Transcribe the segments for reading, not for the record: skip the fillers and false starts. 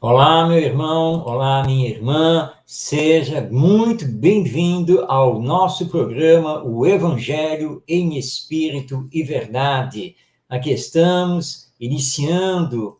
Olá, meu irmão, olá, minha irmã, seja muito bem-vindo ao nosso programa, o Evangelho em Espírito e Verdade. Aqui estamos, iniciando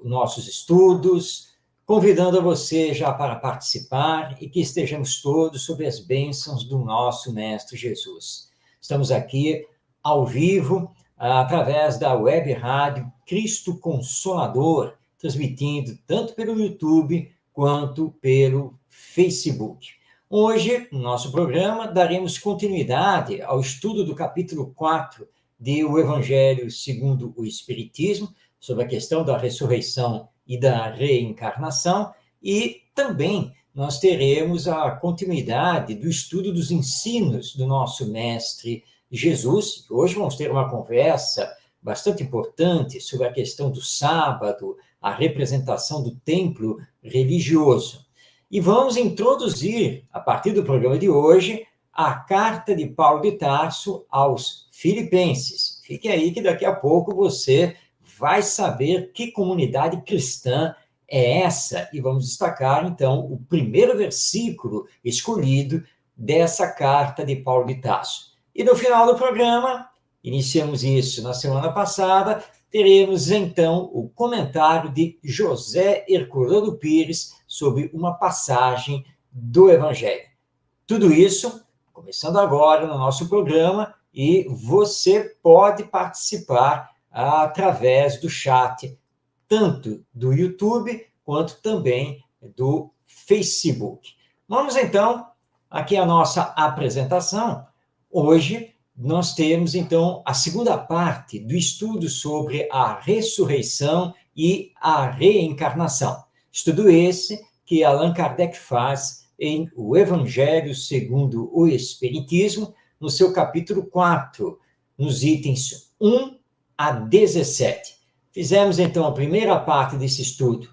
nossos estudos, convidando a você já para participar e que estejamos todos sob as bênçãos do nosso Mestre Jesus. Estamos aqui ao vivo, através da web rádio Cristo Consolador, transmitindo tanto pelo YouTube quanto pelo Facebook. Hoje, no nosso programa, daremos continuidade ao estudo do capítulo 4 de O Evangelho segundo o Espiritismo, sobre a questão da ressurreição e da reencarnação, e também nós teremos a continuidade do estudo dos ensinos do nosso Mestre Jesus. Hoje vamos ter uma conversa bastante importante sobre a questão do sábado, a representação do templo religioso. E vamos introduzir, a partir do programa de hoje, a carta de Paulo de Tarso aos Filipenses. Fique aí que daqui a pouco você vai saber que comunidade cristã é essa. E vamos destacar, então, o primeiro versículo escolhido dessa carta de Paulo de Tarso. E no final do programa, iniciamos isso na semana passada, teremos, então, o comentário de José Herculano Pires sobre uma passagem do Evangelho. Tudo isso, começando agora no nosso programa, e você pode participar através do chat, tanto do YouTube, quanto também do Facebook. Vamos, então, aqui a nossa apresentação. Hoje, nós temos, então, a segunda parte do estudo sobre a ressurreição e a reencarnação. Estudo esse que Allan Kardec faz em O Evangelho segundo o Espiritismo, no seu capítulo 4, nos itens 1 a 17. Fizemos, então, a primeira parte desse estudo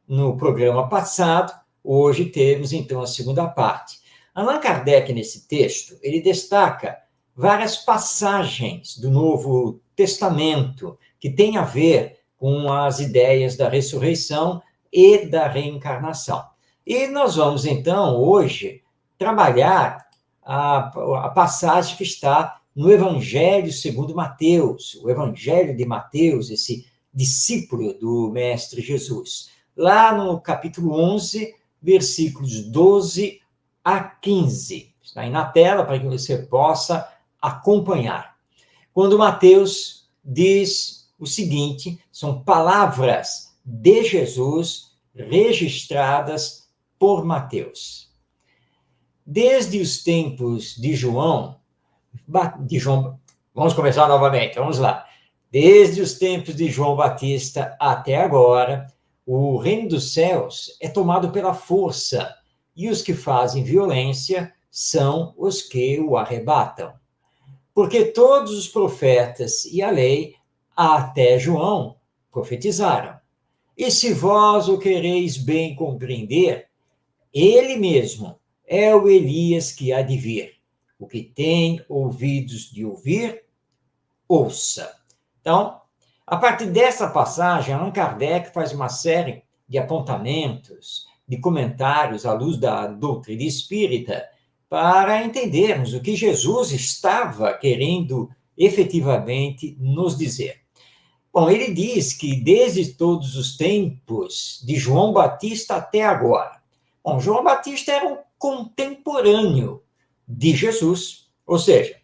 no programa passado. Hoje temos, então, a segunda parte. Allan Kardec, nesse texto, ele destaca várias passagens do Novo Testamento que têm a ver com as ideias da ressurreição e da reencarnação. E nós vamos, então, hoje, trabalhar a passagem que está no Evangelho segundo Mateus, o Evangelho de Mateus, esse discípulo do Mestre Jesus. Lá no capítulo 11, versículos 12 a 15. Está aí na tela para que você possa acompanhar. Quando Mateus diz o seguinte, são palavras de Jesus registradas por Mateus. Desde os tempos de João, vamos começar novamente, vamos lá. Desde os tempos de João Batista até agora, o reino dos céus é tomado pela força, e os que fazem violência são os que o arrebatam. Porque todos os profetas e a lei, até João, profetizaram. E se vós o quereis bem compreender, ele mesmo é o Elias que há de vir. O que tem ouvidos de ouvir, ouça. Então, a partir dessa passagem, Allan Kardec faz uma série de apontamentos, de comentários à luz da doutrina espírita, para entendermos o que Jesus estava querendo efetivamente nos dizer. Bom, ele diz que desde todos os tempos, de João Batista até agora. Bom, João Batista era um contemporâneo de Jesus, ou seja,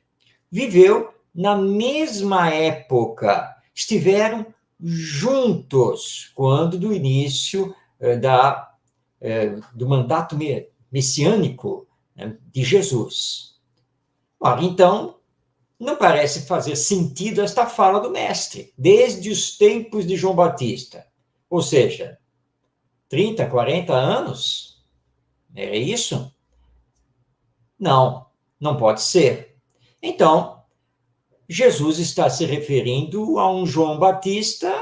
viveu na mesma época, estiveram juntos quando do início do mandato messiânico de Jesus. Ora, então, não parece fazer sentido esta fala do mestre, desde os tempos de João Batista. Ou seja, 30, 40 anos? É isso? Não, não pode ser. Então, Jesus está se referindo a um João Batista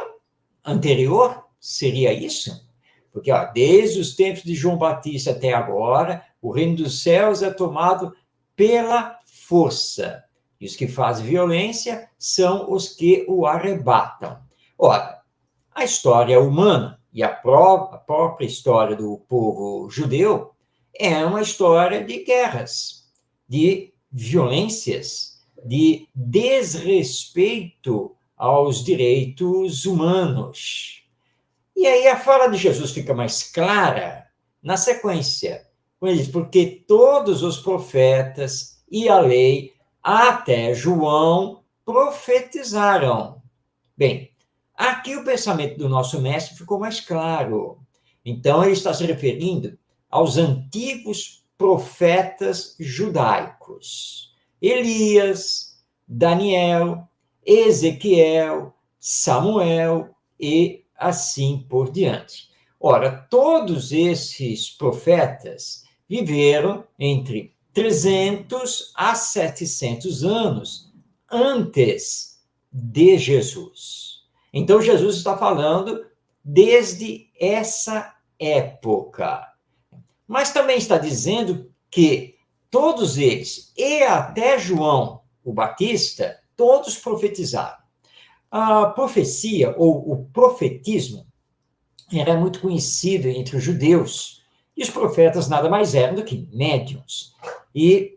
anterior? Seria isso? Porque, desde os tempos de João Batista até agora, o reino dos céus é tomado pela força. E os que fazem violência são os que o arrebatam. Ora, a história humana e a própria história do povo judeu é uma história de guerras, de violências, de desrespeito aos direitos humanos. E aí a fala de Jesus fica mais clara na sequência, quando ele diz, porque todos os profetas e a lei, até João, profetizaram. Bem, aqui o pensamento do nosso mestre ficou mais claro. Então, ele está se referindo aos antigos profetas judaicos. Elias, Daniel, Ezequiel, Samuel e assim por diante. Ora, todos esses profetas viveram entre 300 a 700 anos antes de Jesus. Então, Jesus está falando desde essa época. Mas também está dizendo que todos eles, e até João o Batista, todos profetizaram. A profecia, ou o profetismo, era muito conhecido entre os judeus. E os profetas nada mais eram do que médiuns. E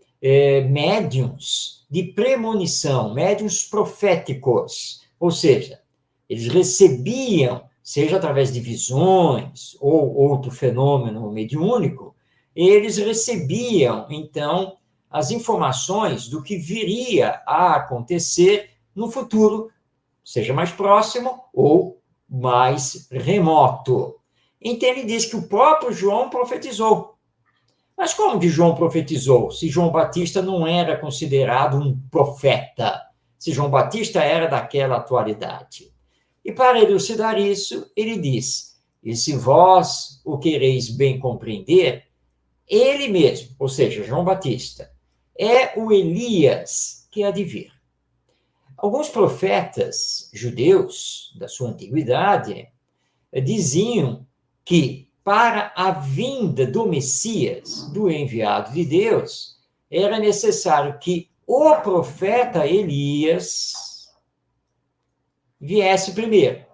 médiuns de premonição, médiuns proféticos. Ou seja, eles recebiam, seja através de visões ou outro fenômeno mediúnico, eles recebiam, então, as informações do que viria a acontecer no futuro, seja mais próximo ou mais remoto. Então, ele diz que o próprio João profetizou. Mas como que João profetizou, se João Batista não era considerado um profeta? Se João Batista era daquela atualidade? E para elucidar isso, ele diz, e se vós o quereis bem compreender, ele mesmo, ou seja, João Batista, é o Elias que há de vir. Alguns profetas judeus da sua antiguidade diziam que para a vinda do Messias, do enviado de Deus, era necessário que o profeta Elias viesse primeiro,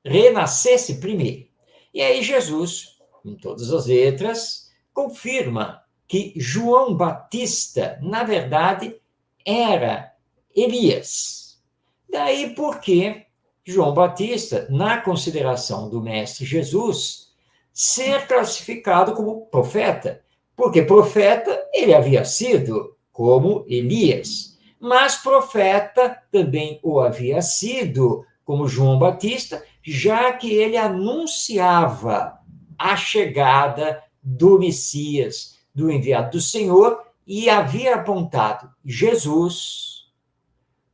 renascesse primeiro. E aí Jesus, em todas as letras, confirma que João Batista, na verdade, era Elias. Daí porque João Batista, na consideração do Mestre Jesus, ser classificado como profeta, porque profeta ele havia sido, como Elias, mas profeta também o havia sido, como João Batista, já que ele anunciava a chegada do Messias, do enviado do Senhor, e havia apontado Jesus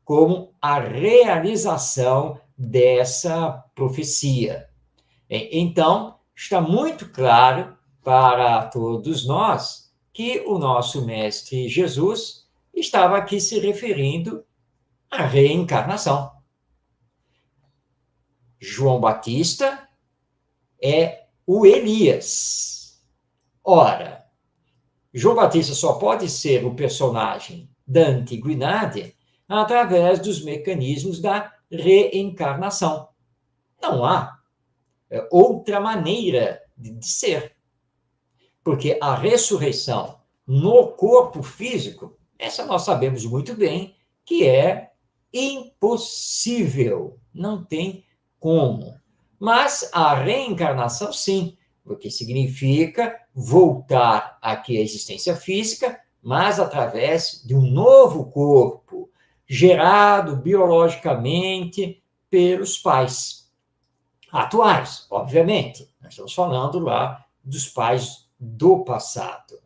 como a realização dessa profecia. Então, está muito claro para todos nós que o nosso Mestre Jesus estava aqui se referindo à reencarnação. João Batista é o Elias. Ora, João Batista só pode ser o personagem da antiguidade através dos mecanismos da reencarnação. Não há outra maneira de ser. Porque a ressurreição no corpo físico, essa nós sabemos muito bem que é impossível, não tem como. Mas a reencarnação, sim, porque significa voltar aqui à existência física, mas através de um novo corpo, gerado biologicamente pelos pais atuais, obviamente. Nós estamos falando lá dos pais do passado.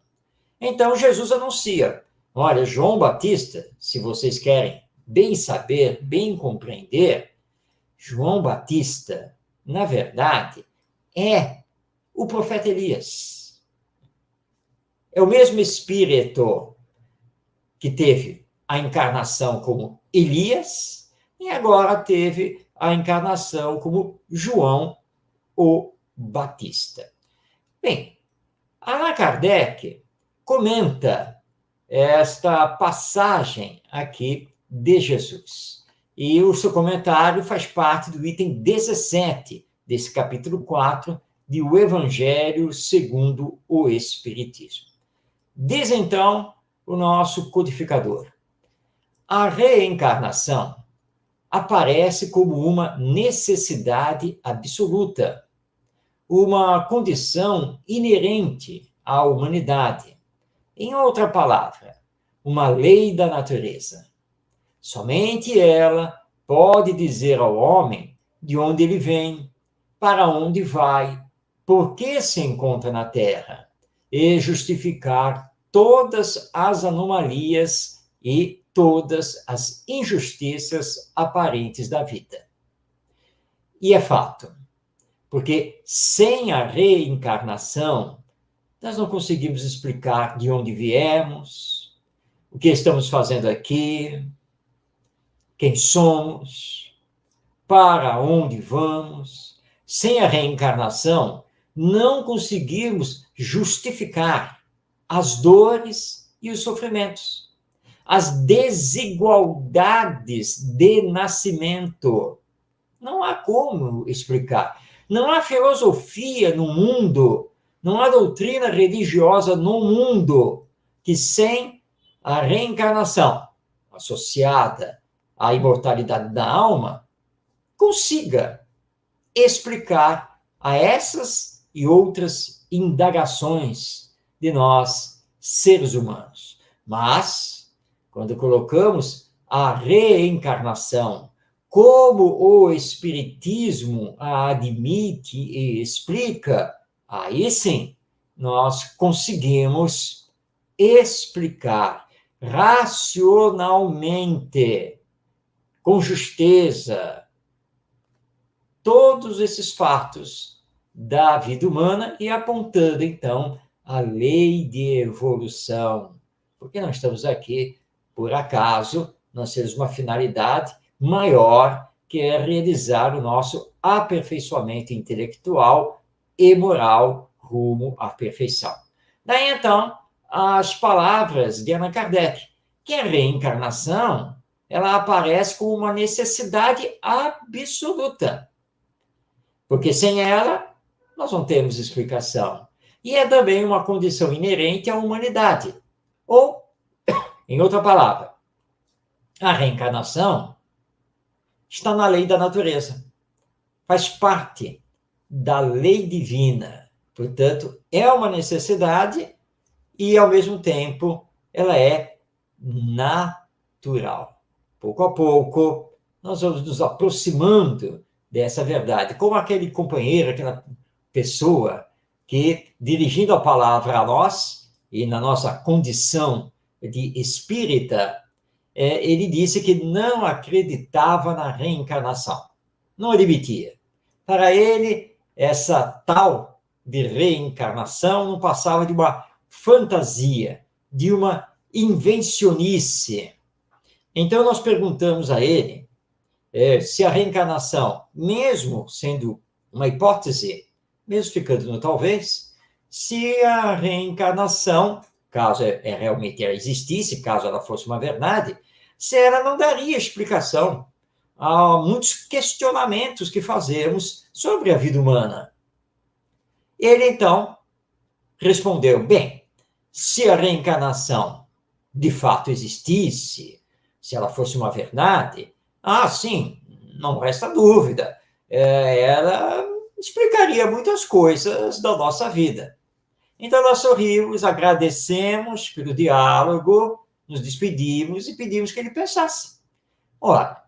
Então, Jesus anuncia, olha, João Batista, se vocês querem bem saber, bem compreender, João Batista, na verdade, é o profeta Elias. É o mesmo espírito que teve a encarnação como Elias e agora teve a encarnação como João o Batista. Bem, Allan Kardec comenta esta passagem aqui de Jesus. E o seu comentário faz parte do item 17 desse capítulo 4 de O Evangelho segundo o Espiritismo. Diz então o nosso codificador: a reencarnação aparece como uma necessidade absoluta, uma condição inerente à humanidade. Em outra palavra, uma lei da natureza. Somente ela pode dizer ao homem de onde ele vem, para onde vai, por que se encontra na Terra, e justificar todas as anomalias e todas as injustiças aparentes da vida. E é fato, porque sem a reencarnação, nós não conseguimos explicar de onde viemos, o que estamos fazendo aqui, quem somos, para onde vamos. Sem a reencarnação, não conseguimos justificar as dores e os sofrimentos, as desigualdades de nascimento. Não há como explicar. Não há filosofia no mundo, não há doutrina religiosa no mundo que, sem a reencarnação associada à imortalidade da alma, consiga explicar a essas e outras indagações de nós, seres humanos. Mas, quando colocamos a reencarnação como o Espiritismo a admite e explica, aí sim nós conseguimos explicar racionalmente, com justeza, todos esses fatos da vida humana e apontando, então, a lei de evolução. Porque nós estamos aqui, por acaso, nós temos uma finalidade maior, que é realizar o nosso aperfeiçoamento intelectual e moral rumo à perfeição. Daí, então, as palavras de Allan Kardec, que a reencarnação, ela aparece como uma necessidade absoluta. Porque sem ela, nós não temos explicação. E é também uma condição inerente à humanidade. Ou, em outra palavra, a reencarnação está na lei da natureza. Faz parte da lei divina. Portanto, é uma necessidade e, ao mesmo tempo, ela é natural. Pouco a pouco, nós vamos nos aproximando dessa verdade. Como aquele companheiro, aquela pessoa que, dirigindo a palavra a nós, e na nossa condição de espírita, ele disse que não acreditava na reencarnação. Não admitia. Para ele, essa tal de reencarnação não passava de uma fantasia, de uma invencionice. Então, nós perguntamos a ele se a reencarnação, mesmo sendo uma hipótese, mesmo ficando no talvez, se a reencarnação, caso realmente ela existisse, caso ela fosse uma verdade, se ela não daria explicação a muitos questionamentos que fazemos sobre a vida humana. Ele, então, respondeu: bem, se a reencarnação de fato existisse, se ela fosse uma verdade, sim, não resta dúvida, ela explicaria muitas coisas da nossa vida. Então, nós sorrimos, agradecemos pelo diálogo, nos despedimos e pedimos que ele pensasse. Ora,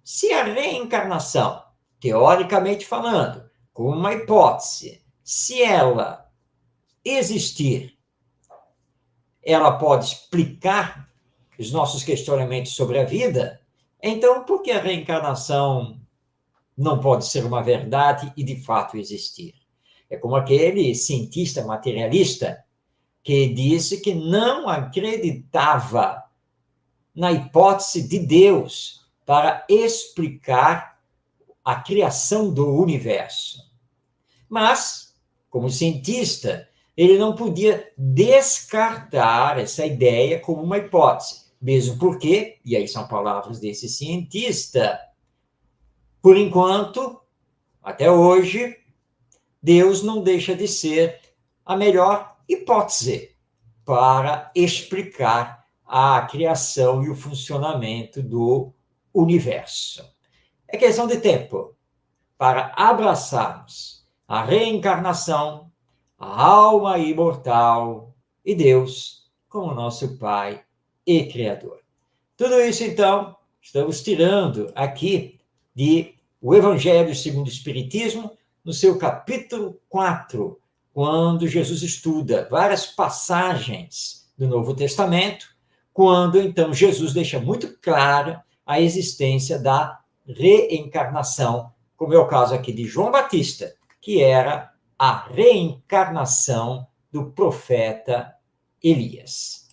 se a reencarnação, teoricamente falando, como uma hipótese, se ela existir, ela pode explicar os nossos questionamentos sobre a vida, então por que a reencarnação não pode ser uma verdade e de fato existir? É como aquele cientista materialista que disse que não acreditava na hipótese de Deus para explicar a criação do universo. Mas, como cientista, ele não podia descartar essa ideia como uma hipótese, mesmo porque, e aí são palavras desse cientista, por enquanto, Até hoje, Deus não deixa de ser a melhor hipótese para explicar a criação e o funcionamento do universo. É questão de tempo para abraçarmos a reencarnação, a alma imortal e Deus como nosso Pai e Criador. Tudo isso, então, estamos tirando aqui de o Evangelho segundo o Espiritismo, no seu capítulo 4, quando Jesus estuda várias passagens do Novo Testamento, quando, então, Jesus deixa muito clara a existência da reencarnação, como é o caso aqui de João Batista, que era a reencarnação do profeta Elias.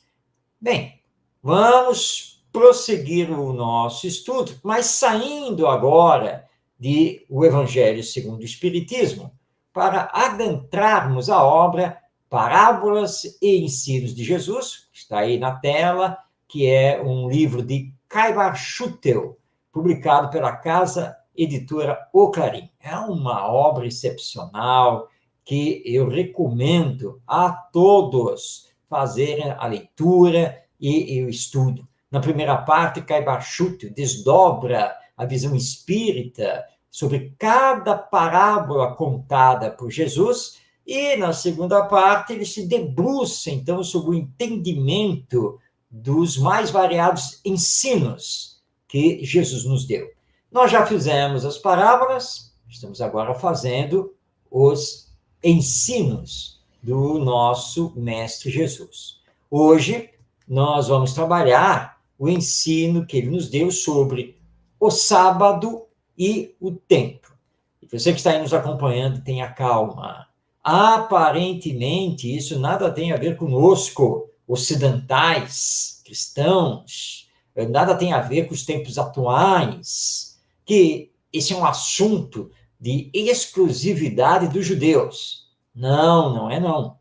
Bem, vamos prosseguir o nosso estudo, mas saindo agora de o Evangelho segundo o Espiritismo, para adentrarmos a obra Parábolas e Ensinos de Jesus, que está aí na tela, que é um livro de Caibar Schutel, publicado pela Casa Editora O Clarim. É uma obra excepcional que eu recomendo a todos fazerem a leitura e o estudo. Na primeira parte, Caibar Schutel desdobra a visão espírita sobre cada parábola contada por Jesus, e na segunda parte ele se debruça, então, sobre o entendimento dos mais variados ensinos que Jesus nos deu. Nós já fizemos as parábolas, estamos agora fazendo os ensinos do nosso Mestre Jesus. Hoje, nós vamos trabalhar o ensino que ele nos deu sobre o sábado e o tempo. E você que está aí nos acompanhando, tenha calma. Aparentemente, isso nada tem a ver conosco, ocidentais, cristãos, nada tem a ver com os tempos atuais, que esse é um assunto de exclusividade dos judeus. Não, não é não.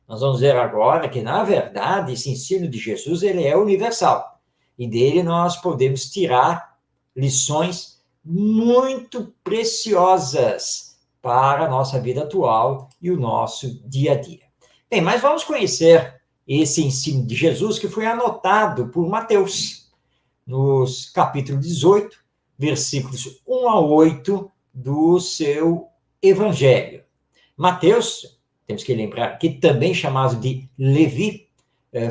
Nós vamos ver agora que, na verdade, esse ensino de Jesus ele é universal. E dele nós podemos tirar lições muito preciosas para a nossa vida atual e o nosso dia a dia. Bem, mas vamos conhecer esse ensino de Jesus que foi anotado por Mateus, nos capítulo 18, versículos 1 a 8 do seu Evangelho. Mateus, temos que lembrar que também chamado de Levi,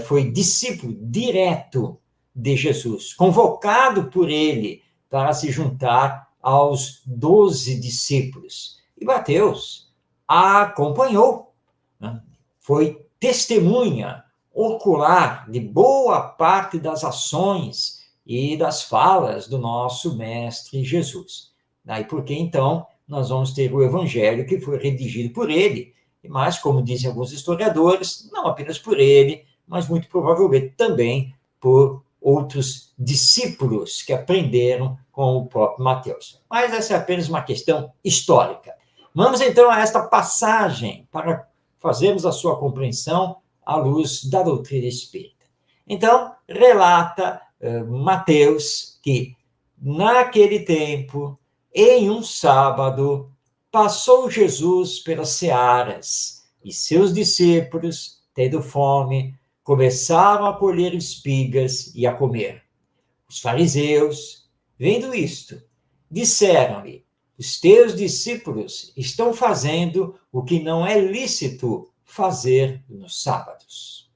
foi discípulo direto de Jesus, convocado por ele para se juntar aos 12 discípulos. E Mateus acompanhou, né? Foi testemunha ocular de boa parte das ações e das falas do nosso Mestre Jesus. Daí porque, então, nós vamos ter o Evangelho que foi redigido por ele, mas, como dizem alguns historiadores, não apenas por ele, mas muito provavelmente também por outros discípulos que aprenderam com o próprio Mateus. Mas essa é apenas uma questão histórica. Vamos, então, a esta passagem para fazermos a sua compreensão à luz da doutrina espírita. Então, relata Mateus que, naquele tempo, em um sábado, passou Jesus pelas searas e seus discípulos, tendo fome, começaram a colher espigas e a comer. Os fariseus, vendo isto, disseram-lhe: os teus discípulos estão fazendo o que não é lícito fazer nos sábados.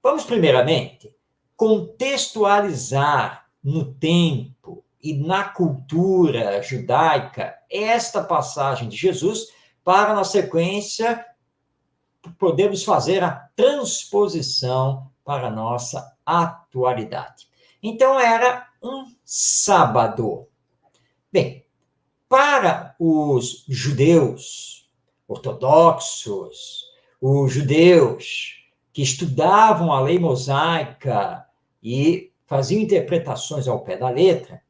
Vamos, primeiramente, contextualizar no tempo e na cultura judaica esta passagem de Jesus, para, na sequência, podemos fazer a transposição para a nossa atualidade. Então, era um sábado. Bem, para os judeus ortodoxos, os judeus que estudavam a lei mosaica e faziam interpretações ao pé da letra,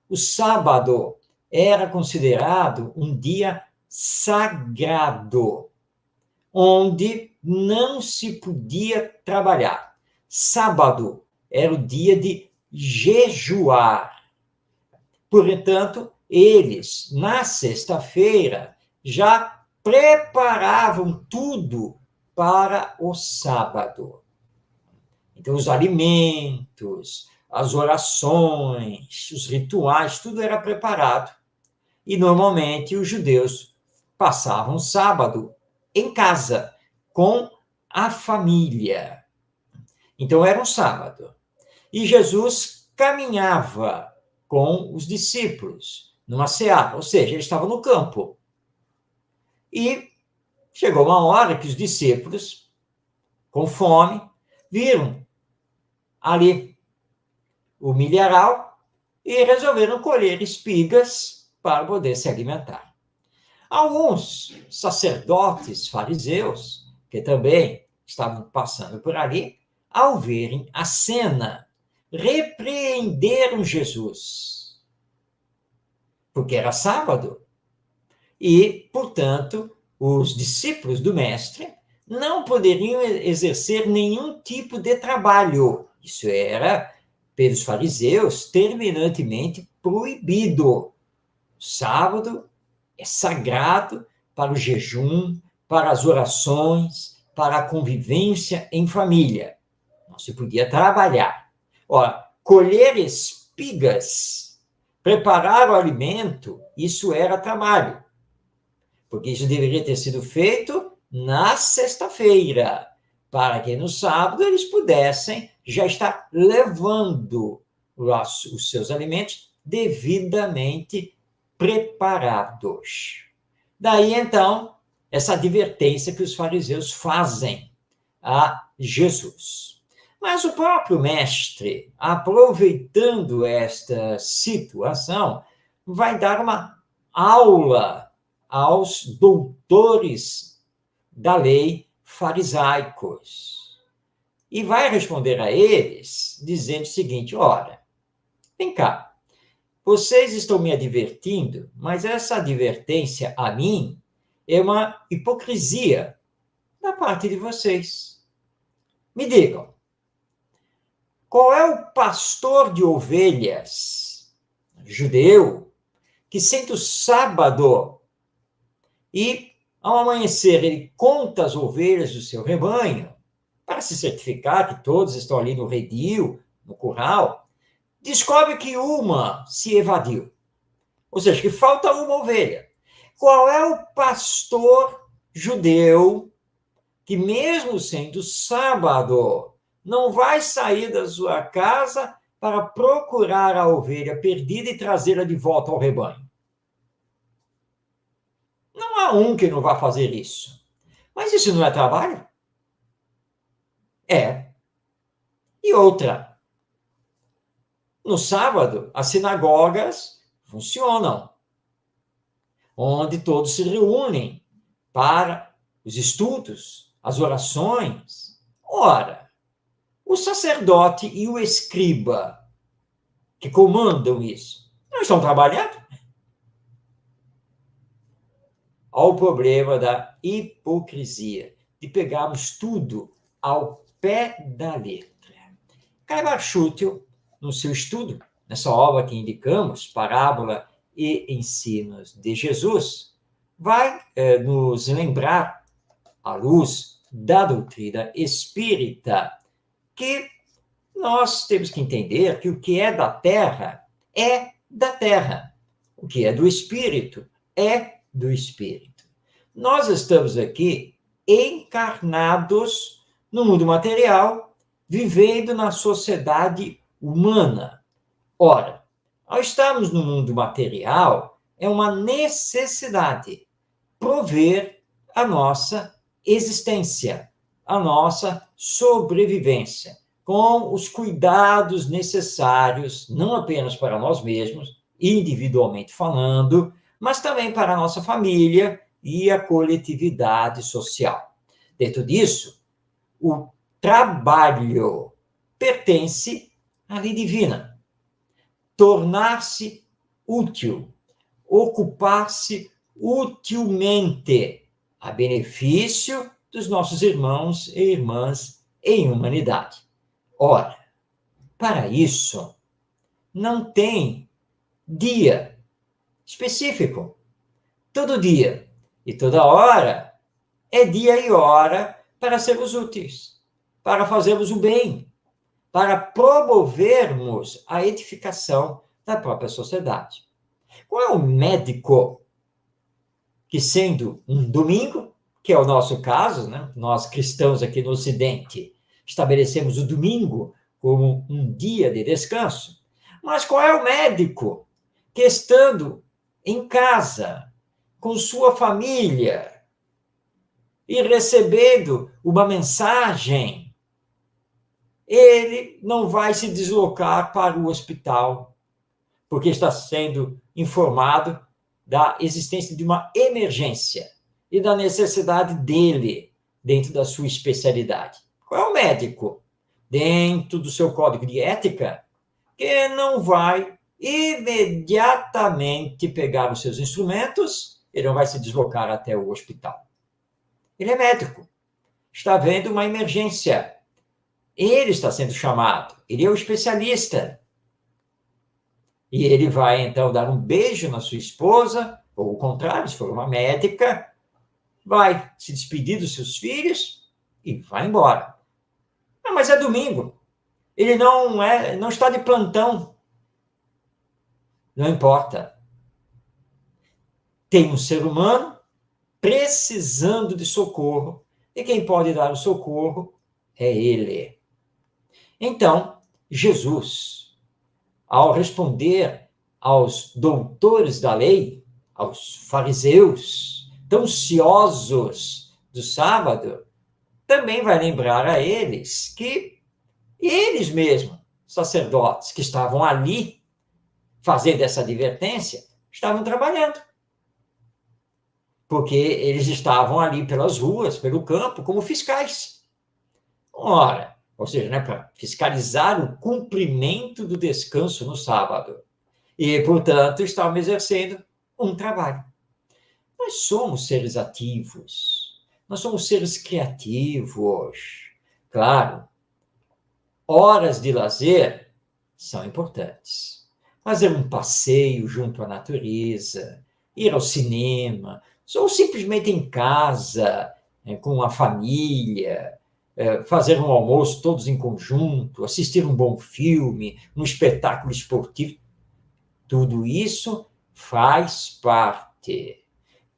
o sábado era considerado um dia sagrado, onde não se podia trabalhar. Sábado era o dia de jejuar. Portanto, eles, na sexta-feira, já preparavam tudo para o sábado. Então, os alimentos, as orações, os rituais, tudo era preparado. E, normalmente, os judeus passavam o sábado em casa, com a família. Então, era um sábado. E Jesus caminhava com os discípulos numa seara, ou seja, ele estava no campo. E chegou uma hora que os discípulos, com fome, viram ali o milharal e resolveram colher espigas para poder se alimentar. Alguns sacerdotes fariseus, que também estavam passando por ali, ao verem a cena, repreenderam Jesus, porque era sábado. E, portanto, os discípulos do mestre não poderiam exercer nenhum tipo de trabalho. Isso era, pelos fariseus, terminantemente proibido. O sábado é sagrado para o jejum, para as orações, para a convivência em família. Não se podia trabalhar. Ora, colher espigas, preparar o alimento, isso era trabalho. Porque isso deveria ter sido feito na sexta-feira, para que no sábado eles pudessem já estar levando os seus alimentos devidamente preparados. Daí, então, essa advertência que os fariseus fazem a Jesus. Mas o próprio mestre, aproveitando esta situação, vai dar uma aula aos doutores da lei farisaicos. E vai responder a eles dizendo o seguinte: ora, vem cá, vocês estão me advertindo, mas essa advertência a mim é uma hipocrisia da parte de vocês. Me digam, qual é o pastor de ovelhas judeu que sente o sábado e, ao amanhecer, ele conta as ovelhas do seu rebanho para se certificar que todos estão ali no redil, no curral, descobre que uma se evadiu, ou seja, que falta uma ovelha. Qual é o pastor judeu que, mesmo sendo sábado, não vai sair da sua casa para procurar a ovelha perdida e trazê-la de volta ao rebanho? Não há um que não vá fazer isso. Mas isso não é trabalho? É. E outra, no sábado, as sinagogas funcionam, onde todos se reúnem para os estudos, as orações. Ora, o sacerdote e o escriba, que comandam isso, não estão trabalhando? Ao problema da hipocrisia, de pegarmos tudo ao pé da letra. Caio Schüttel, no seu estudo, nessa obra que indicamos, Parábola e Ensinos de Jesus, vai nos lembrar, à luz da doutrina espírita, que nós temos que entender que o que é da terra é da terra, o que é do espírito é do espírito. Nós estamos aqui encarnados no mundo material, vivendo na sociedade humana. Ora, ao estarmos no mundo material, é uma necessidade prover a nossa existência, a nossa sobrevivência, com os cuidados necessários, não apenas para nós mesmos, individualmente falando, mas também para a nossa família e a coletividade social. Dentro disso, o trabalho pertence à lei divina. Tornar-se útil, ocupar-se utilmente a benefício dos nossos irmãos e irmãs em humanidade. Ora, para isso, não tem dia, específico. Todo dia e toda hora é dia e hora para sermos úteis, para fazermos o bem, para promovermos a edificação da própria sociedade. Qual é o médico que, sendo um domingo, que é o nosso caso, né? Nós cristãos aqui no Ocidente, estabelecemos o domingo como um dia de descanso, mas qual é o médico que, estando em casa, com sua família, e recebendo uma mensagem, ele não vai se deslocar para o hospital, porque está sendo informado da existência de uma emergência e da necessidade dele dentro da sua especialidade. Qual é o médico dentro do seu código de ética que não vai imediatamente pegar os seus instrumentos, ele não vai se deslocar até o hospital? Ele é médico, está havendo uma emergência, ele está sendo chamado, ele é o especialista. E ele vai, então, dar um beijo na sua esposa, ou o contrário, se for uma médica, vai se despedir dos seus filhos e vai embora. Ah, mas é domingo, ele não está de plantão. Não importa. Tem um ser humano precisando de socorro, e quem pode dar o socorro é ele. Então, Jesus, ao responder aos doutores da lei, aos fariseus, tão ciosos do sábado, também vai lembrar a eles que eles mesmos, sacerdotes que estavam ali fazendo essa advertência, estavam trabalhando. Porque eles estavam ali pelas ruas, pelo campo, como fiscais. Ora, ou seja, né, para fiscalizar o cumprimento do descanso no sábado. E, portanto, estavam exercendo um trabalho. Nós somos seres ativos, nós somos seres criativos. Claro, horas de lazer são importantes. Fazer um passeio junto à natureza, ir ao cinema, ou simplesmente em casa, com a família, fazer um almoço todos em conjunto, assistir um bom filme, um espetáculo esportivo. Tudo isso faz parte,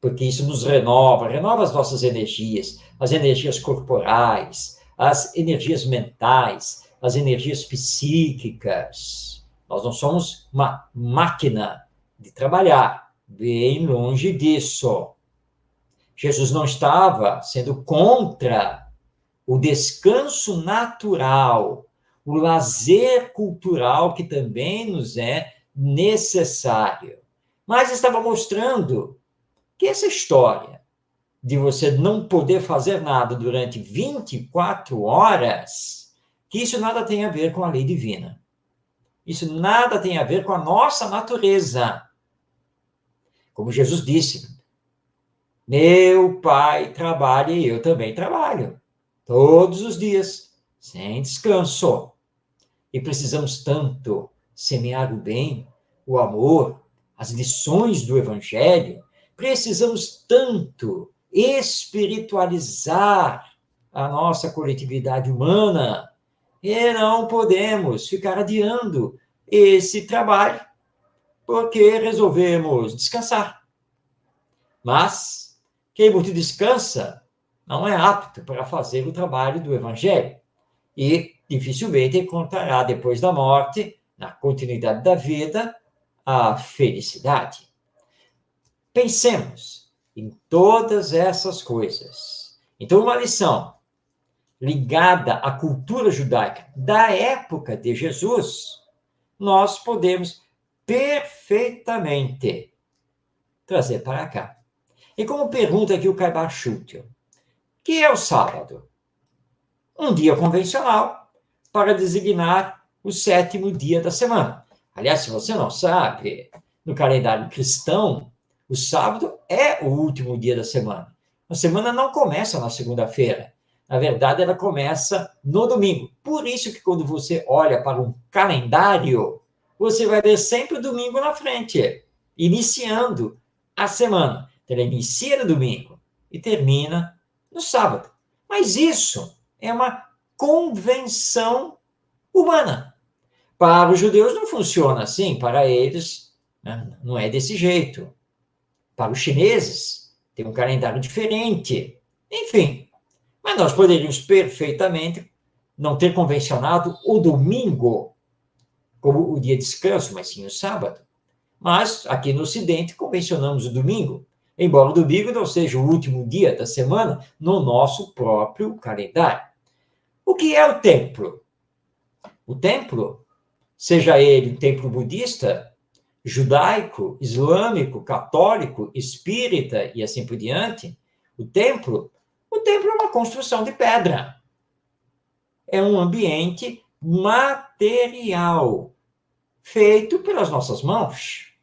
porque isso nos renova as nossas energias, as energias corporais, as energias mentais, as energias psíquicas. Nós não somos uma máquina de trabalhar, bem longe disso. Jesus não estava sendo contra o descanso natural, o lazer cultural que também nos é necessário. Mas estava mostrando que essa história de você não poder fazer nada durante 24 horas, que isso nada tem a ver com a lei divina. Isso nada tem a ver com a nossa natureza. Como Jesus disse, meu Pai trabalha e eu também trabalho, todos os dias, sem descanso. E precisamos tanto semear o bem, o amor, as lições do Evangelho, precisamos tanto espiritualizar a nossa coletividade humana, e não podemos ficar adiando esse trabalho, porque resolvemos descansar. Mas quem muito descansa não é apto para fazer o trabalho do Evangelho, e dificilmente encontrará depois da morte, na continuidade da vida, a felicidade. Pensemos em todas essas coisas. Então, uma lição ligada à cultura judaica da época de Jesus, nós podemos perfeitamente trazer para cá. E como pergunta aqui o Caibar Schutel, que é o sábado? Um dia convencional para designar o 7º dia da semana. Aliás, se você não sabe, no calendário cristão, o sábado é o último dia da semana. A semana não começa na segunda-feira. Na verdade, ela começa no domingo. Por isso que quando você olha para um calendário, você vai ver sempre o domingo na frente. iniciando a semana. Então, ela inicia no domingo e termina no sábado. Mas isso é uma convenção humana. Para os judeus não funciona assim, para eles, né, não é desse jeito. Para os chineses, tem um calendário diferente. Enfim, mas nós poderíamos perfeitamente não ter convencionado o domingo como o dia de descanso, mas sim o sábado. Mas aqui no Ocidente convencionamos o domingo, embora o domingo não seja o último dia da semana no nosso próprio calendário. O que é o templo? O templo, seja ele um templo budista, judaico, islâmico, católico, espírita e assim por diante, o templo é uma construção de pedra. É um ambiente material, feito pelas nossas mãos,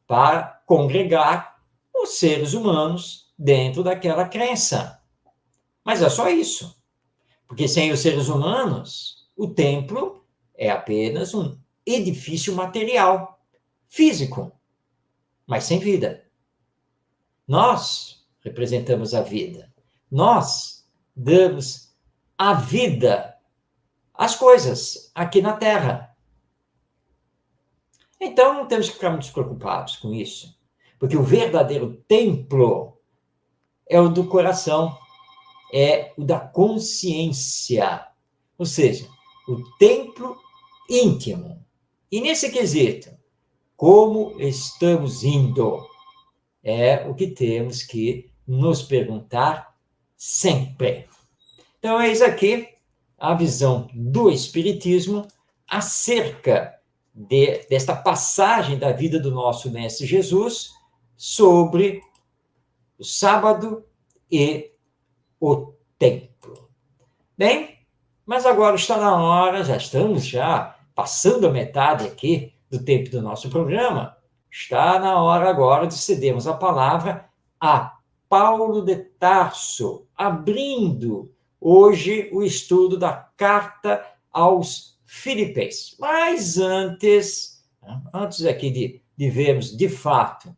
para congregar os seres humanos dentro daquela crença. Mas é só isso. Porque sem os seres humanos, o templo é apenas um edifício material, físico, mas sem vida. Nós representamos a vida. Nós damos a vida às coisas aqui na Terra. Então, não temos que ficar muito preocupados com isso, porque o verdadeiro templo é o do coração, é o da consciência, ou seja, o templo íntimo. E nesse quesito, como estamos indo? É o que temos que nos perguntar sempre. Então, eis aqui a visão do Espiritismo acerca desta passagem da vida do nosso Mestre Jesus sobre o sábado e o templo. Bem, mas agora está na hora, já estamos passando a metade aqui do tempo do nosso programa, está na hora agora de cedermos a palavra a Paulo de Tarso, abrindo hoje o estudo da carta aos Filipenses. Mas antes aqui de vermos de fato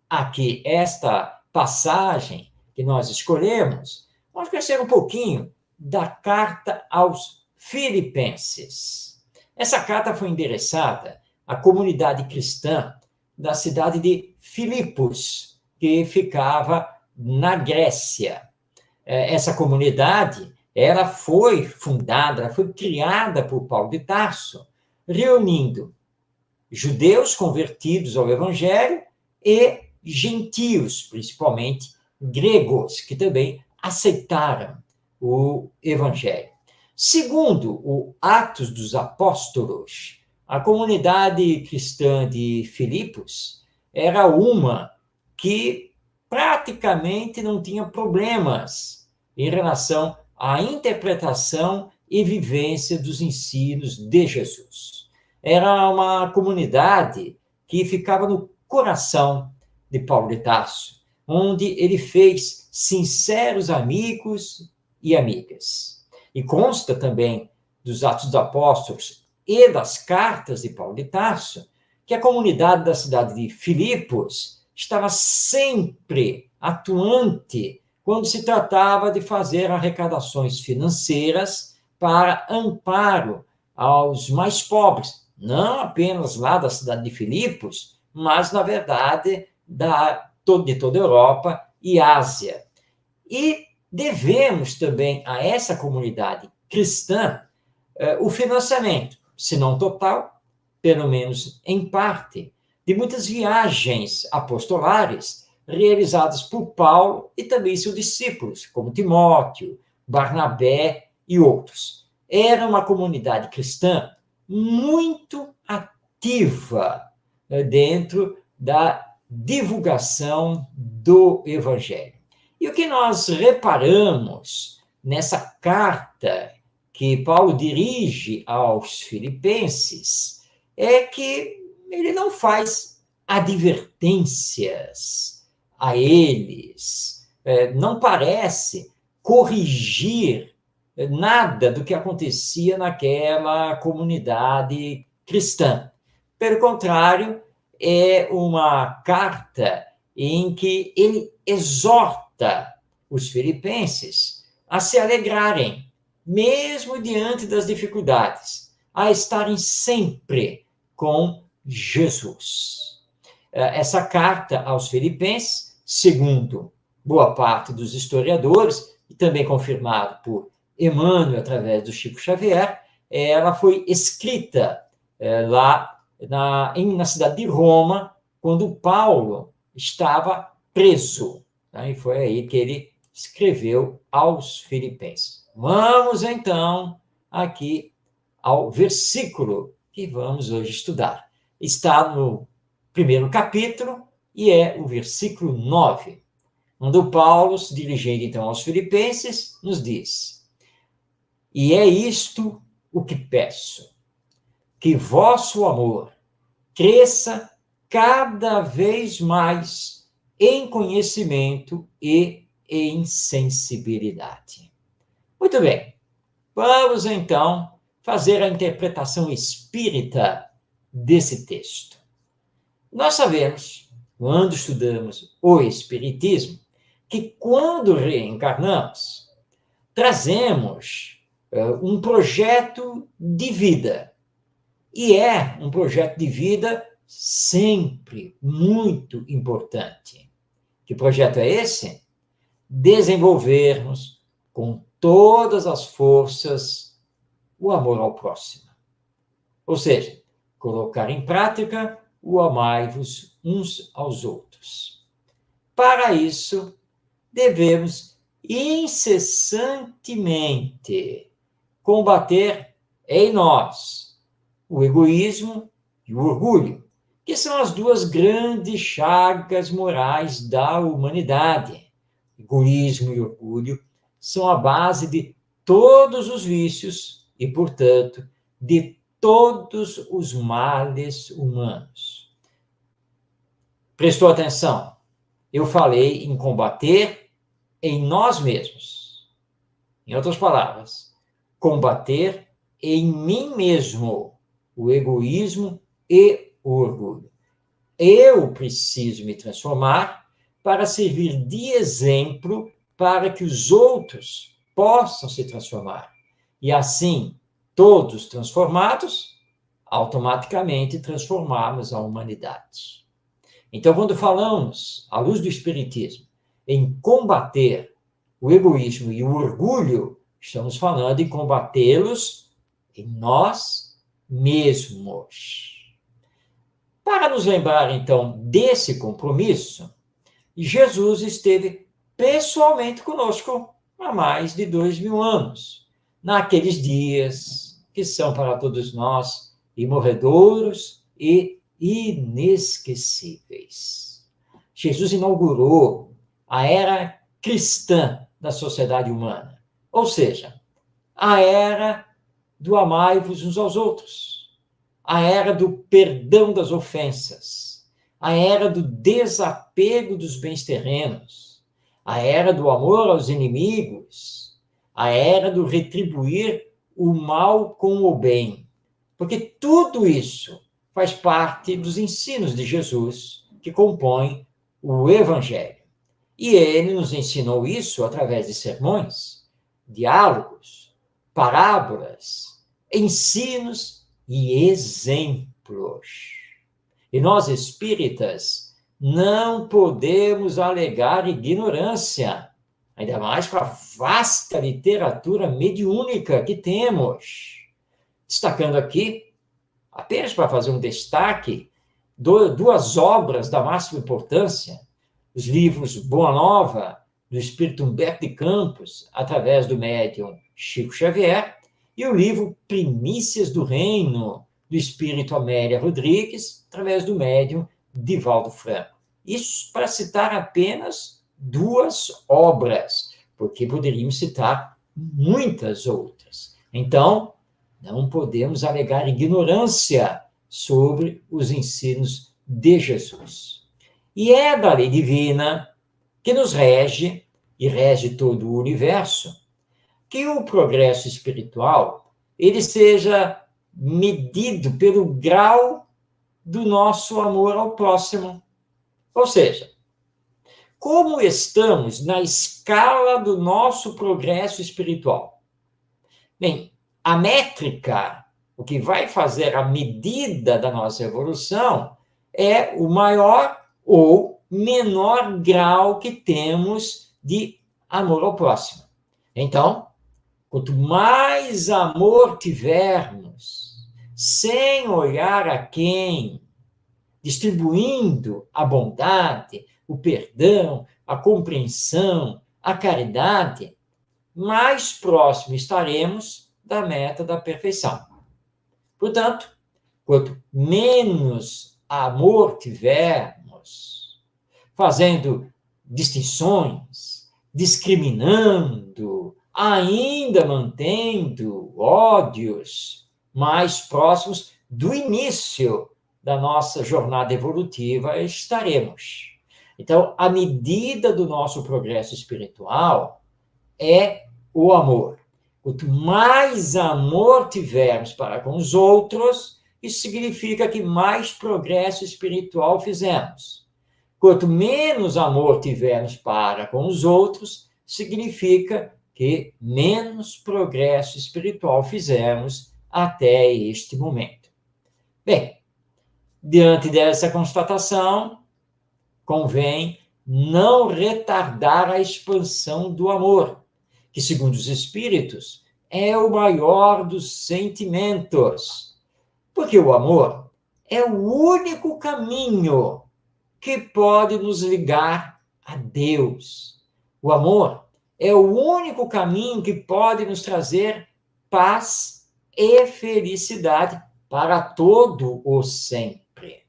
aqui esta passagem que nós escolhemos, vamos conhecer um pouquinho da carta aos Filipenses. Essa carta foi endereçada à comunidade cristã da cidade de Filipos, que ficava na Grécia. Essa comunidade, ela foi fundada, ela foi criada por Paulo de Tarso, reunindo judeus convertidos ao Evangelho e gentios, principalmente gregos, que também aceitaram o Evangelho. Segundo o Atos dos Apóstolos, a comunidade cristã de Filipos era uma que praticamente não tinha problemas em relação à interpretação e vivência dos ensinos de Jesus. Era uma comunidade que ficava no coração de Paulo de Tarso, onde ele fez sinceros amigos e amigas. E consta também dos Atos dos Apóstolos e das cartas de Paulo de Tarso que a comunidade da cidade de Filipos estava sempre atuante quando se tratava de fazer arrecadações financeiras para amparo aos mais pobres, não apenas lá da cidade de Filipos, mas, na verdade, de toda a Europa e Ásia. E devemos também a essa comunidade cristã o financiamento, se não total, pelo menos em parte, de muitas viagens apostolares realizadas por Paulo e também seus discípulos, como Timóteo, Barnabé e outros. Era uma comunidade cristã muito ativa dentro da divulgação do Evangelho. E o que nós reparamos nessa carta que Paulo dirige aos Filipenses é que ele não faz advertências a eles, não parece corrigir nada do que acontecia naquela comunidade cristã. Pelo contrário, é uma carta em que ele exorta os filipenses a se alegrarem, mesmo diante das dificuldades, a estarem sempre com Jesus. Essa carta aos filipenses, segundo boa parte dos historiadores, e também confirmado por Emmanuel através do Chico Xavier, ela foi escrita lá na cidade de Roma, quando Paulo estava preso. Tá? E foi aí que ele escreveu aos filipenses. Vamos, então, aqui ao versículo que vamos hoje estudar. Está no primeiro capítulo e é o versículo 9, onde o Paulo, se dirigindo então aos filipenses, nos diz: E é isto o que peço, que vosso amor cresça cada vez mais em conhecimento e em sensibilidade. Muito bem, vamos então fazer a interpretação espírita desse texto. Nós sabemos, quando estudamos o Espiritismo, que quando reencarnamos, trazemos um projeto de vida. E é um projeto de vida sempre muito importante. Que projeto é esse? Desenvolvermos com todas as forças o amor ao próximo. Ou seja, colocar em prática o amai-vos uns aos outros. Para isso, devemos incessantemente combater em nós o egoísmo e o orgulho, que são as duas grandes chagas morais da humanidade. Egoísmo e orgulho são a base de todos os vícios e, portanto, de todos os males humanos. Prestou atenção? Eu falei em combater em nós mesmos. Em outras palavras, combater em mim mesmo o egoísmo e o orgulho. Eu preciso me transformar para servir de exemplo para que os outros possam se transformar. E assim, todos transformados, automaticamente transformamos a humanidade. Então, quando falamos, à luz do Espiritismo, em combater o egoísmo e o orgulho, estamos falando em combatê-los em nós mesmos. Para nos lembrar, então, desse compromisso, Jesus esteve pessoalmente conosco há mais de 2000 anos, naqueles dias que são para todos nós imorredouros e inesquecíveis. Jesus inaugurou a era cristã da sociedade humana, ou seja, a era do amai-vos uns aos outros, a era do perdão das ofensas, a era do desapego dos bens terrenos, a era do amor aos inimigos, a era do retribuir o mal com o bem. Porque tudo isso faz parte dos ensinos de Jesus que compõem o Evangelho. E ele nos ensinou isso através de sermões, diálogos, parábolas, ensinos e exemplos. E nós, espíritas, não podemos alegar ignorância, ainda mais com a vasta literatura mediúnica que temos. Destacando aqui, apenas para fazer um destaque, duas obras da máxima importância, os livros Boa Nova, do espírito Humberto de Campos, através do médium Chico Xavier, e o livro Primícias do Reino, do espírito Amélia Rodrigues, através do médium Divaldo Franco. Isso para citar apenas duas obras, porque poderíamos citar muitas outras. Então, não podemos alegar ignorância sobre os ensinos de Jesus. E é da lei divina que nos rege, e rege todo o universo, que o progresso espiritual ele seja medido pelo grau do nosso amor ao próximo. Ou seja, como estamos na escala do nosso progresso espiritual? Bem, a métrica, o que vai fazer a medida da nossa evolução, é o maior ou menor grau que temos de amor ao próximo. Então, quanto mais amor tivermos, sem olhar a quem, distribuindo a bondade, o perdão, a compreensão, a caridade, mais próximo estaremos da meta da perfeição. Portanto, quanto menos amor tivermos, fazendo distinções, discriminando, ainda mantendo ódios mais próximos do início da nossa jornada evolutiva estaremos. Então, a medida do nosso progresso espiritual é o amor. Quanto mais amor tivermos para com os outros, isso significa que mais progresso espiritual fizemos. Quanto menos amor tivermos para com os outros, significa que menos progresso espiritual fizemos até este momento. Bem, diante dessa constatação, convém não retardar a expansão do amor, que, segundo os espíritos, é o maior dos sentimentos. Porque o amor é o único caminho que pode nos ligar a Deus. O amor é o único caminho que pode nos trazer paz e felicidade para todo o sempre.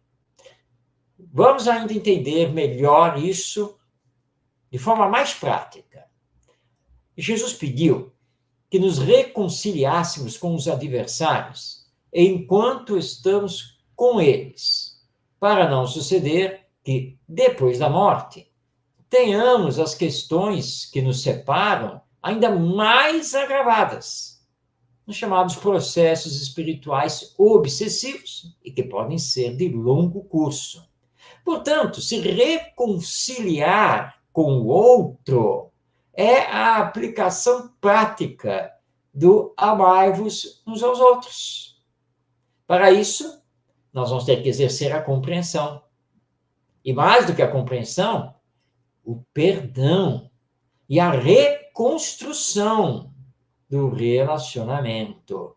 Vamos ainda entender melhor isso de forma mais prática. Jesus pediu que nos reconciliássemos com os adversários enquanto estamos com eles, para não suceder que, depois da morte, tenhamos as questões que nos separam ainda mais agravadas, nos chamados processos espirituais obsessivos e que podem ser de longo curso. Portanto, se reconciliar com o outro é a aplicação prática do amai-vos uns aos outros. Para isso, nós vamos ter que exercer a compreensão. E mais do que a compreensão, o perdão e a reconstrução do relacionamento.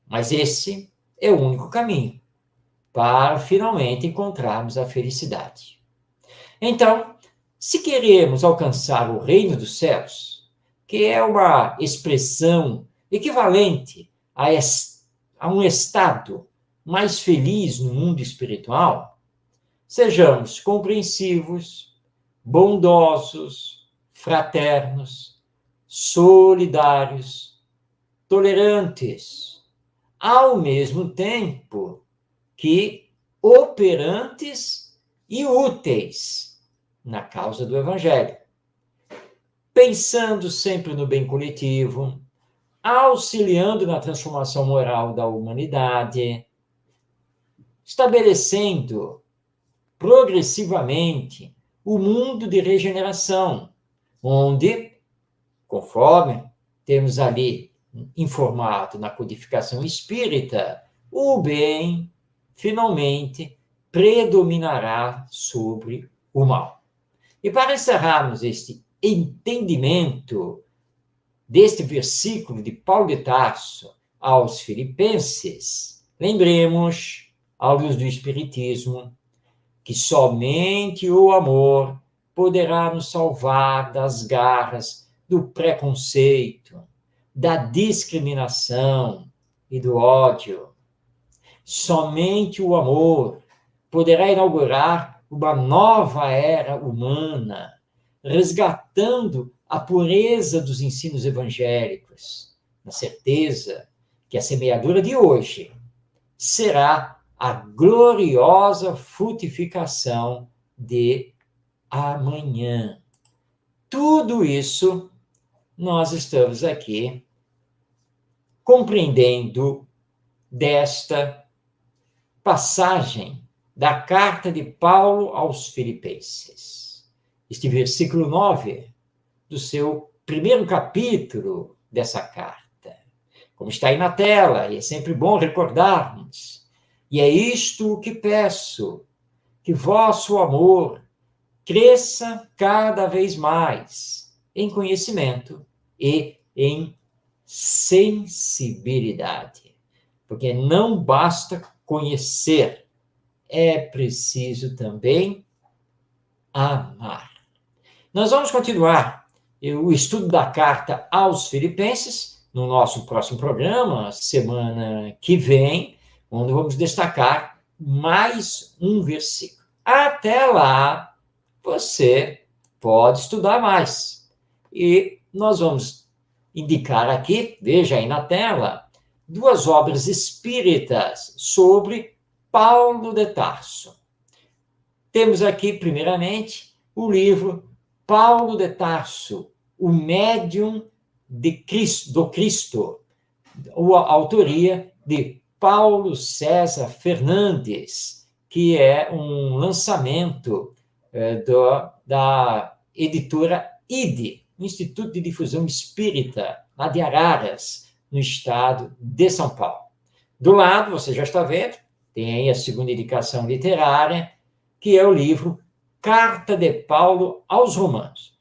Mas esse é o único caminho para finalmente encontrarmos a felicidade. Então, se queremos alcançar o reino dos céus, que é uma expressão equivalente a um estado mais feliz no mundo espiritual, sejamos compreensivos, bondosos, fraternos, solidários, tolerantes, ao mesmo tempo que operantes e úteis na causa do Evangelho, pensando sempre no bem coletivo, auxiliando na transformação moral da humanidade, estabelecendo progressivamente o mundo de regeneração, onde, conforme temos ali informado na codificação espírita, o bem finalmente predominará sobre o mal. E para encerrarmos este entendimento deste versículo de Paulo de Tarso aos Filipenses, lembremos, à luz do Espiritismo, que somente o amor poderá nos salvar das garras do preconceito, da discriminação e do ódio. Somente o amor poderá inaugurar uma nova era humana, resgatando a pureza dos ensinos evangélicos, na certeza que a semeadura de hoje será a gloriosa frutificação de amanhã. Tudo isso nós estamos aqui compreendendo desta passagem da carta de Paulo aos Filipenses. Este versículo 9 do seu primeiro capítulo dessa carta. Como está aí na tela, e é sempre bom recordarmos. E é isto o que peço, que vosso amor cresça cada vez mais em conhecimento e em sensibilidade. Porque não basta conhecer, é preciso também amar. Nós vamos continuar o estudo da carta aos Filipenses no nosso próximo programa, semana que vem, onde vamos destacar mais um versículo. Até lá, você pode estudar mais. E nós vamos indicar aqui, veja aí na tela, duas obras espíritas sobre Paulo de Tarso. Temos aqui, primeiramente, o livro Paulo de Tarso, o médium do Cristo, a autoria de Paulo César Fernandes, que é um lançamento da editora IDE, Instituto de Difusão Espírita, lá de Araras, no estado de São Paulo. Do lado, você já está vendo, tem aí a segunda indicação literária, que é o livro Carta de Paulo aos Romanos.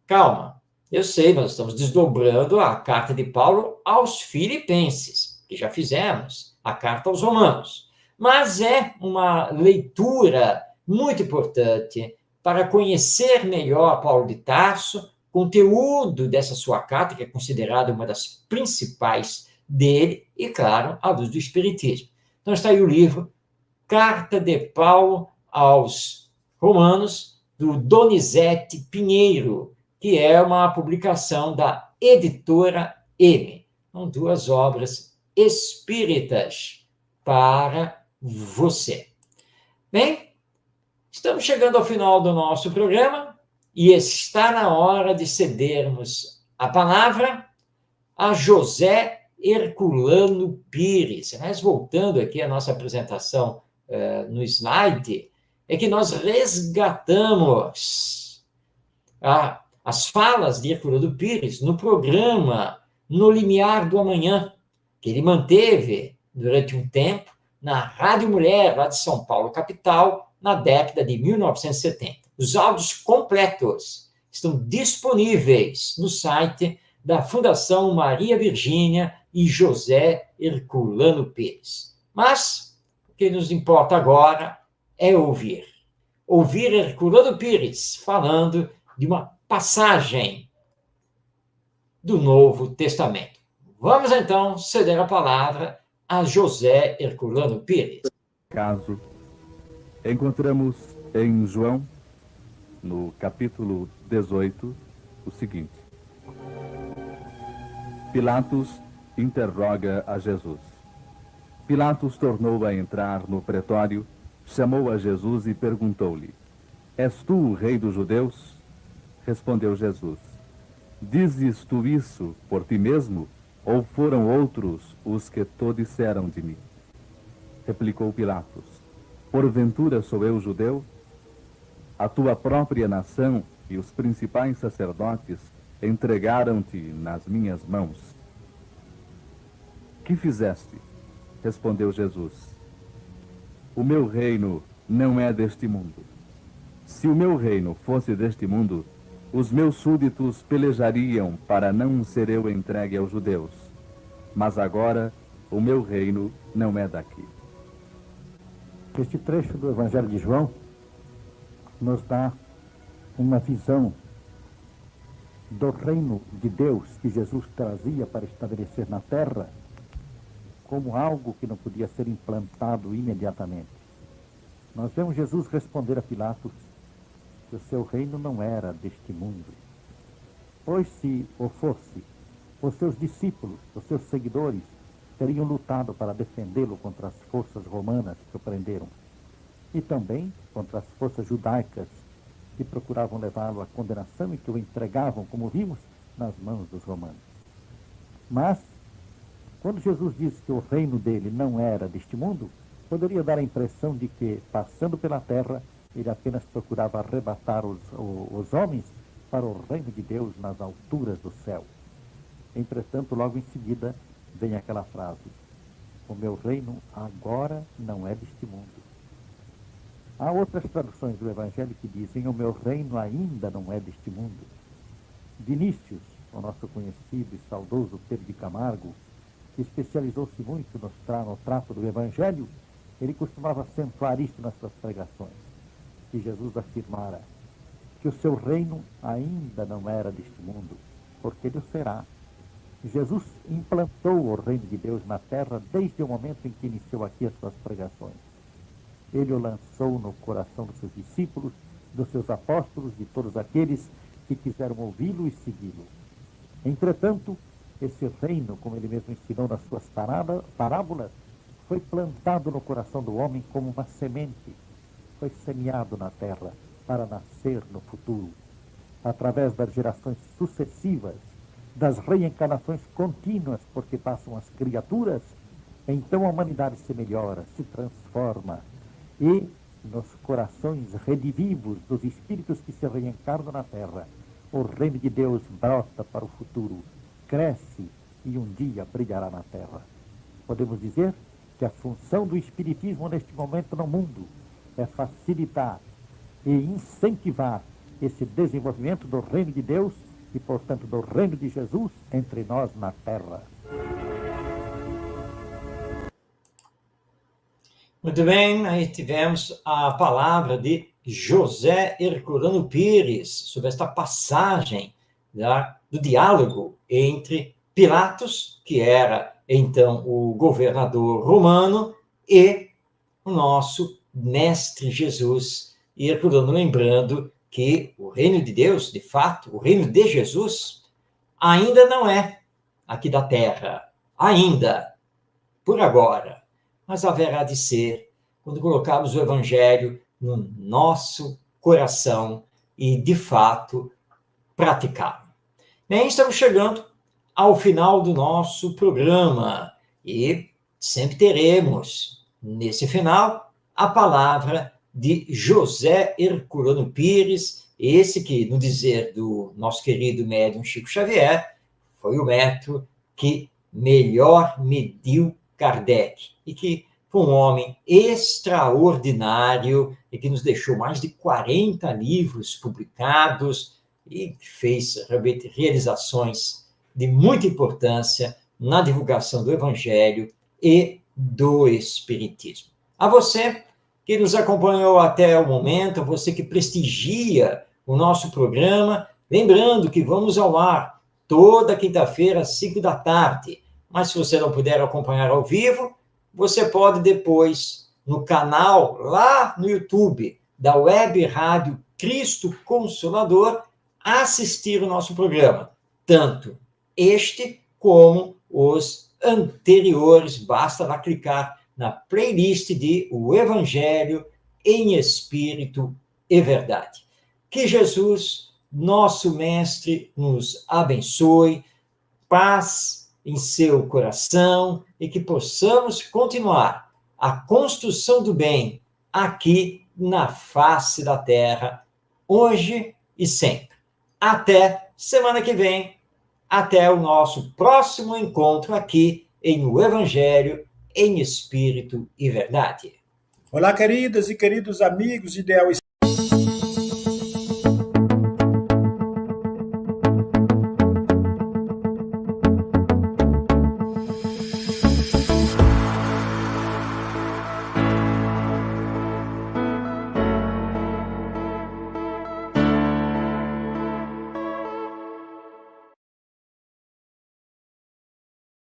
Calma, eu sei, nós estamos desdobrando a Carta de Paulo aos Filipenses, que já fizemos, a Carta aos Romanos. Mas é uma leitura muito importante para conhecer melhor Paulo de Tarso, conteúdo dessa sua carta, que é considerada uma das principais dele, e, claro, a luz do Espiritismo. Então está aí o livro Carta de Paulo aos Romanos, do Donizete Pinheiro, que é uma publicação da editora M. São duas obras espíritas para você. Bem, estamos chegando ao final do nosso programa e está na hora de cedermos a palavra a José Herculano Pires. Mas voltando aqui à nossa apresentação no slide, é que nós resgatamos as falas de Herculano Pires no programa No Limiar do Amanhã, que ele manteve durante um tempo na Rádio Mulher, lá de São Paulo, capital, na década de 1970. Os áudios completos estão disponíveis no site da Fundação Maria Virgínia e José Herculano Pires. Mas o que nos importa agora é ouvir. Ouvir Herculano Pires falando de uma passagem do Novo Testamento. Vamos então ceder a palavra a José Herculano Pires. Caso encontramos em João, no capítulo 18, o seguinte: Pilatos interroga a Jesus. Pilatos tornou a entrar no pretório, chamou a Jesus e perguntou-lhe: És tu o rei dos judeus? Respondeu Jesus: Dizes tu isso por ti mesmo, ou foram outros os que to disseram de mim? Replicou Pilatos: Porventura sou eu judeu? A tua própria nação e os principais sacerdotes entregaram-te nas minhas mãos. Que fizeste? Respondeu Jesus: O meu reino não é deste mundo. Se o meu reino fosse deste mundo, os meus súditos pelejariam para não ser eu entregue aos judeus. Mas agora o meu reino não é daqui. Este trecho do Evangelho de João nos dá uma visão do reino de Deus que Jesus trazia para estabelecer na terra como algo que não podia ser implantado imediatamente. Nós vemos Jesus responder a Pilatos que o seu reino não era deste mundo. Pois se o fosse, os seus discípulos, os seus seguidores, teriam lutado para defendê-lo contra as forças romanas que o prenderam e também contra as forças judaicas que procuravam levá-lo à condenação e que o entregavam, como vimos, nas mãos dos romanos. Mas, quando Jesus disse que o reino dele não era deste mundo, poderia dar a impressão de que, passando pela terra, ele apenas procurava arrebatar os homens para o reino de Deus nas alturas do céu. Entretanto, logo em seguida, vem aquela frase: o meu reino agora não é deste mundo. Há outras traduções do Evangelho que dizem: o meu reino ainda não é deste mundo. Vinícius, o nosso conhecido e saudoso Pedro de Camargo, que especializou-se muito no trato do Evangelho, ele costumava acentuar isto nas suas pregações, que Jesus afirmara que o seu reino ainda não era deste mundo, porque ele o será. Jesus implantou o reino de Deus na terra desde o momento em que iniciou aqui as suas pregações. Ele o lançou no coração dos seus discípulos, dos seus apóstolos, de todos aqueles que quiseram ouvi-lo e segui-lo. Entretanto, esse reino, como ele mesmo ensinou nas suas parábolas, foi plantado no coração do homem como uma semente, foi semeado na terra para nascer no futuro, através das gerações sucessivas, das reencarnações contínuas, porque passam as criaturas, então a humanidade se melhora, se transforma, e nos corações redivivos dos espíritos que se reencarnam na terra, o reino de Deus brota para o futuro, cresce e um dia brilhará na terra. Podemos dizer que a função do Espiritismo neste momento no mundo é facilitar e incentivar esse desenvolvimento do reino de Deus e, portanto, do reino de Jesus entre nós na terra. Muito bem, aí tivemos a palavra de José Herculano Pires sobre esta passagem do diálogo entre Pilatos, que era então o governador romano, e o nosso mestre Jesus. E Herculano lembrando que o reino de Deus, de fato, o reino de Jesus, ainda não é aqui da terra, ainda, por agora, mas haverá de ser quando colocarmos o Evangelho no nosso coração e, de fato, praticá-lo. Bem, estamos chegando ao final do nosso programa e sempre teremos, nesse final, a palavra de José Herculano Pires, esse que, no dizer do nosso querido médium Chico Xavier, foi o método que melhor mediu Kardec e que foi um homem extraordinário e que nos deixou mais de 40 livros publicados e fez realmente realizações de muita importância na divulgação do Evangelho e do Espiritismo. A você que nos acompanhou até o momento, você que prestigia o nosso programa, lembrando que vamos ao ar toda quinta-feira às 5 da tarde, mas se você não puder acompanhar ao vivo, você pode depois, no canal lá no YouTube da Web Rádio Cristo Consolador, assistir o nosso programa, tanto este como os anteriores. Basta lá clicar na playlist de O Evangelho em Espírito e Verdade. Que Jesus, nosso Mestre, nos abençoe, paz em seu coração e que possamos continuar a construção do bem aqui na face da terra, hoje e sempre. Até semana que vem, até o nosso próximo encontro aqui em O Evangelho em Espírito e Verdade. Olá, queridas e queridos amigos de Ideal